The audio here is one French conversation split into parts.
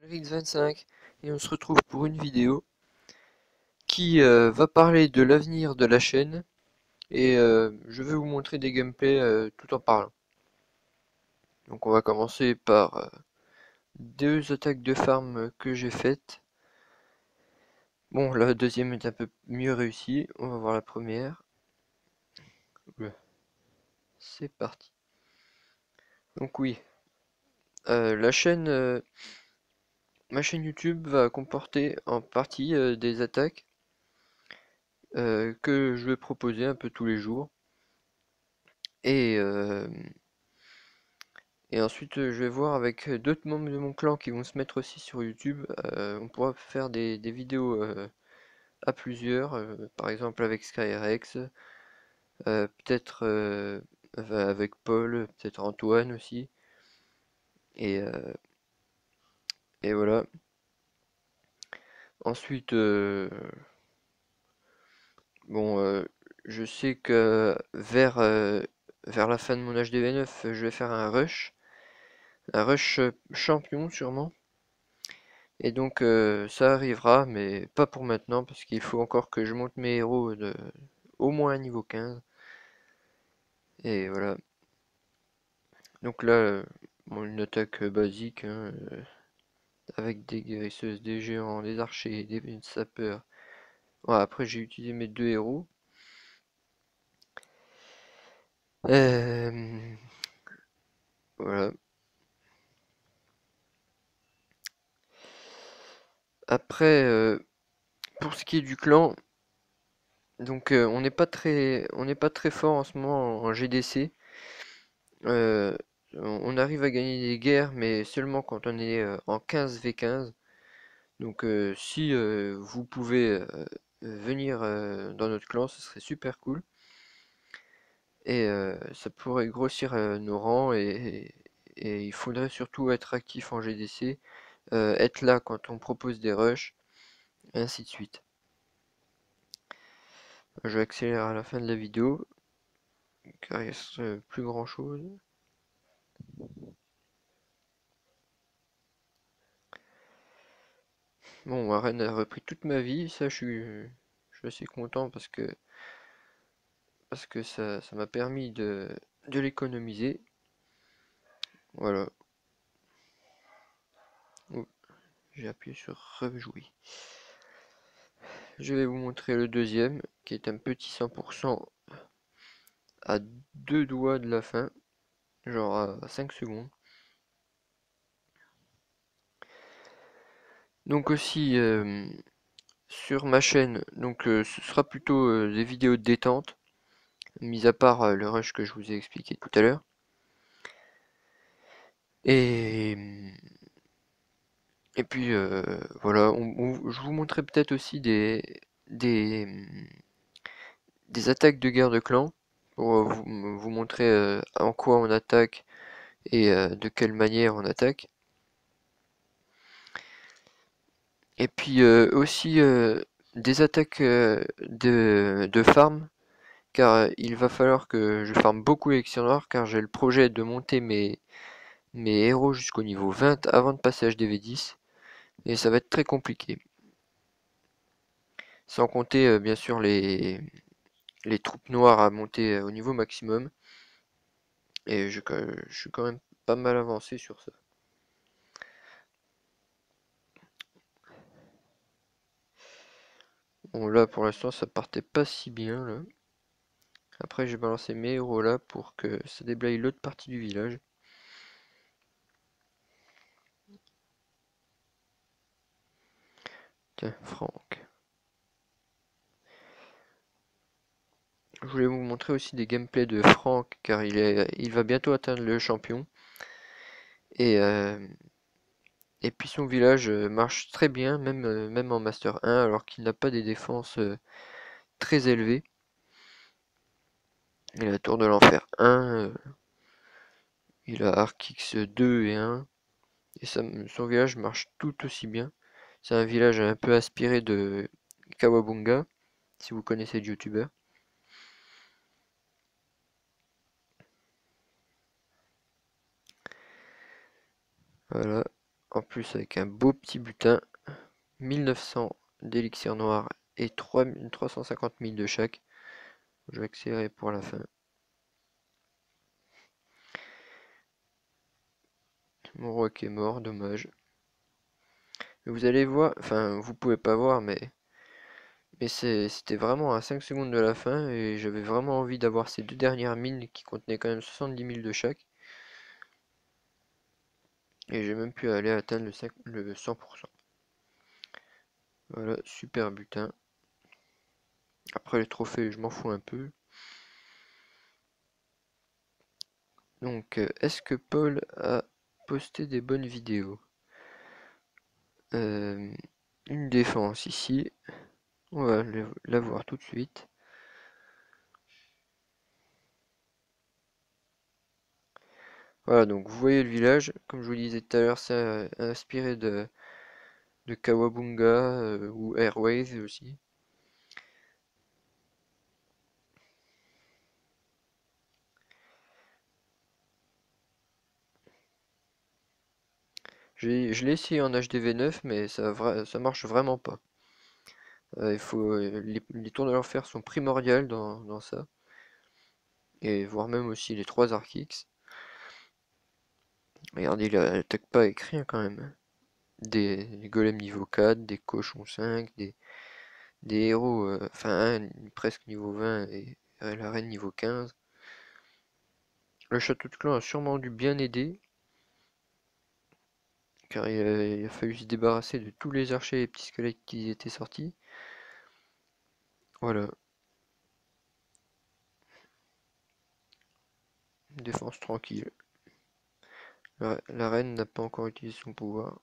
Rix25 et on se retrouve pour une vidéo qui va parler de l'avenir de la chaîne et je vais vous montrer des gameplays tout en parlant. Donc on va commencer par deux attaques de farm que j'ai faites. Bon, la deuxième est un peu mieux réussie, on va voir la première. C'est parti. Donc oui, la chaîne, ma chaîne YouTube va comporter en partie des attaques que je vais proposer un peu tous les jours. Et, et ensuite, je vais voir avec d'autres membres de mon clan qui vont se mettre aussi sur YouTube. On pourra faire des vidéos à plusieurs, par exemple avec Skyrex, peut-être avec Paul, peut-être Antoine aussi. Et, euh, et voilà. Ensuite, bon, je sais que vers la fin de mon HDV9, je vais faire un rush champion sûrement. Et donc ça arrivera, mais pas pour maintenant, parce qu'il faut encore que je monte mes héros de au moins un niveau 15. Et voilà. Donc là, bon, une attaque basique, hein, avec des guérisseuses, des géants, des archers, des sapeurs. Ouais, après j'ai utilisé mes deux héros. Euh, voilà. Après, pour ce qui est du clan, donc on n'est pas très fort en ce moment en GDC. Euh, on arrive à gagner des guerres, mais seulement quand on est en 15v15. Donc si vous pouvez venir dans notre clan, ce serait super cool. Et ça pourrait grossir nos rangs et il faudrait surtout être actif en GDC, être là quand on propose des rushs, et ainsi de suite. Je vais accélérer à la fin de la vidéo, car il ne reste plus grand chose. Bon, Warren a repris toute ma vie, ça je suis assez content parce que ça m'a permis de l'économiser. Voilà. Oh, j'ai appuyé sur rejouer. Je vais vous montrer le deuxième, qui est un petit 100% à deux doigts de la fin, genre à 5 secondes. Donc aussi sur ma chaîne, donc ce sera plutôt des vidéos de détente, mis à part le rush que je vous ai expliqué tout à l'heure. Et, et puis voilà, je vous montrerai peut-être aussi des, des attaques de guerre de clan, pour vous montrer en quoi on attaque et de quelle manière on attaque. Et puis aussi des attaques de farm, car il va falloir que je farme beaucoup l'élixir noir, car j'ai le projet de monter mes héros jusqu'au niveau 20 avant de passer HDV10, et ça va être très compliqué. Sans compter bien sûr les troupes noires à monter au niveau maximum, et je suis quand même pas mal avancé sur ça. Bon là pour l'instant ça partait pas si bien là. Après j'ai balancé mes héros là pour que ça déblaye l'autre partie du village. Tiens, Franck. Je voulais vous montrer aussi des gameplays de Franck car il va bientôt atteindre le champion. Et, euh, et puis son village marche très bien, même en Master 1, alors qu'il n'a pas des défenses très élevées. Il a la Tour de l'Enfer 1, il a Arkix 2 et 1, et son village marche tout aussi bien. C'est un village un peu inspiré de Kawabunga, si vous connaissez le youtubeur. Voilà. En plus avec un beau petit butin, 1900 d'élixir noir et 350 000 de chaque. Je vais accélérer pour la fin. Mon roi qui est mort, dommage. Vous allez voir, enfin vous pouvez pas voir, mais c'était vraiment à 5 secondes de la fin et j'avais vraiment envie d'avoir ces deux dernières mines qui contenaient quand même 70 000 de chaque. Et j'ai même pu aller atteindre le 100%. Voilà, super butin. Après les trophées, je m'en fous un peu. Donc, est-ce que Paul a posté des bonnes vidéos? Une défense ici. On va la voir tout de suite. Voilà, donc vous voyez le village. Comme je vous disais tout à l'heure, c'est inspiré de Kawabunga ou Airways aussi. Je l'ai essayé en HDV9, mais ça marche vraiment pas. Les tours de l'enfer sont primordiales dans ça. Et voire même aussi les 3 arcs X. Regardez, il attaque pas avec rien quand même. Des golems niveau 4, des cochons 5, des héros, enfin un presque niveau 20 et la reine niveau 15. Le château de clan a sûrement dû bien aider, car il a fallu se débarrasser de tous les archers et petits squelettes qui étaient sortis. Voilà. Défense tranquille. La reine n'a pas encore utilisé son pouvoir,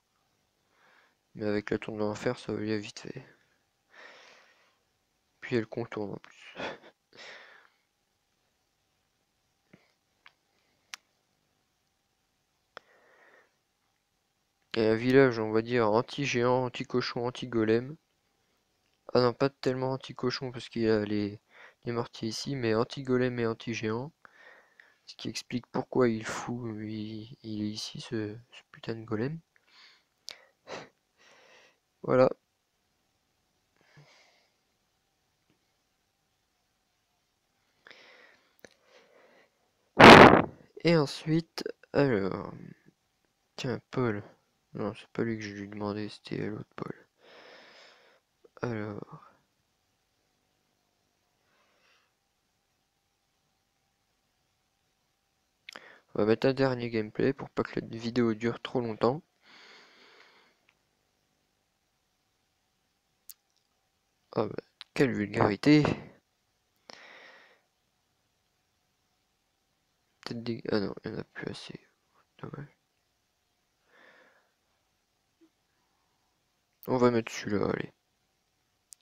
mais avec la tour de l'enfer, ça va aller vite fait. Puis elle contourne en plus. Et un village, on va dire, anti-géant, anti-cochon, anti-golem. Ah non, pas tellement anti-cochon parce qu'il y a les mortiers ici, mais anti-golem et anti-géant. Ce qui explique pourquoi il est ici, ce putain de golem. Voilà. Et ensuite, alors, tiens, Paul. Non, c'est pas lui que je lui demandais, c'était l'autre Paul. Alors, on va mettre un dernier gameplay pour pas que la vidéo dure trop longtemps. Ah bah, quelle vulgarité! Peut-être des... Ah non, il n'y en a plus assez. Dommage. On va mettre celui-là, allez.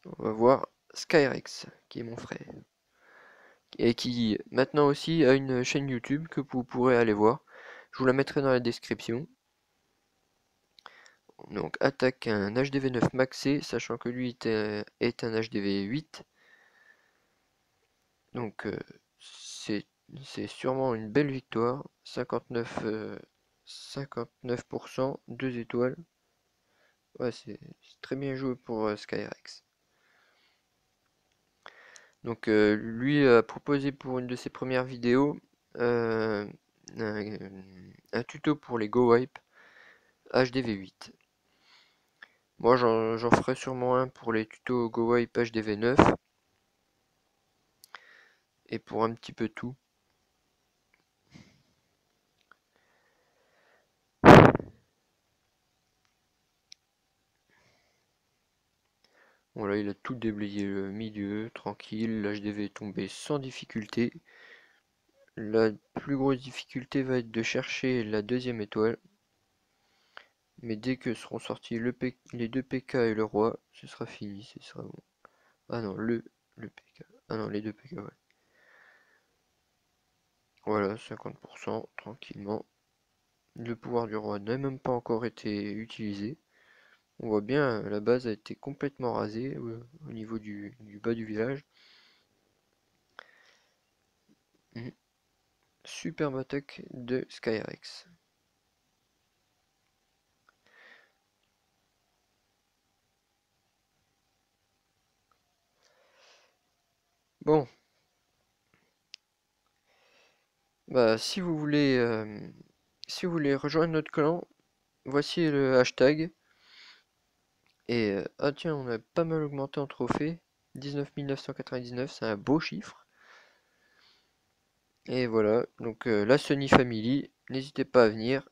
On va voir Skyrex, qui est mon frère. Et qui maintenant aussi a une chaîne YouTube que vous pourrez aller voir. Je vous la mettrai dans la description. Donc attaque un HDV9 maxé, sachant que lui est un HDV8. Donc c'est sûrement une belle victoire. 59%, 2 étoiles. Ouais, c'est très bien joué pour Skyrex. Donc lui a proposé pour une de ses premières vidéos euh, un, un tuto pour les Go Wipe HDV8. Moi j'en ferai sûrement un pour les tutos Go Wipe HDV9 et pour un petit peu tout. Bon là il a tout déblayé le milieu, tranquille, l'HDV est tombé sans difficulté. La plus grosse difficulté va être de chercher la deuxième étoile. Mais dès que seront sortis les deux PK et le roi, ce sera fini, ce sera bon. Ah non, le PK. Ah non, les deux PK, ouais. Voilà, 50%, tranquillement. Le pouvoir du roi n'a même pas encore été utilisé. On voit bien, la base a été complètement rasée au niveau du bas du village. Superbe attaque de Skyrex. Bon, bah si vous voulez rejoindre notre clan, voici le hashtag. Et ah tiens, on a pas mal augmenté en trophée. 19 999, c'est un beau chiffre. Et voilà, donc la Sony Family, n'hésitez pas à venir.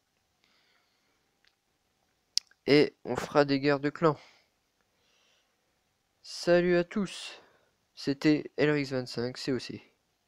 Et on fera des guerres de clans. Salut à tous, c'était Elrix25 COC.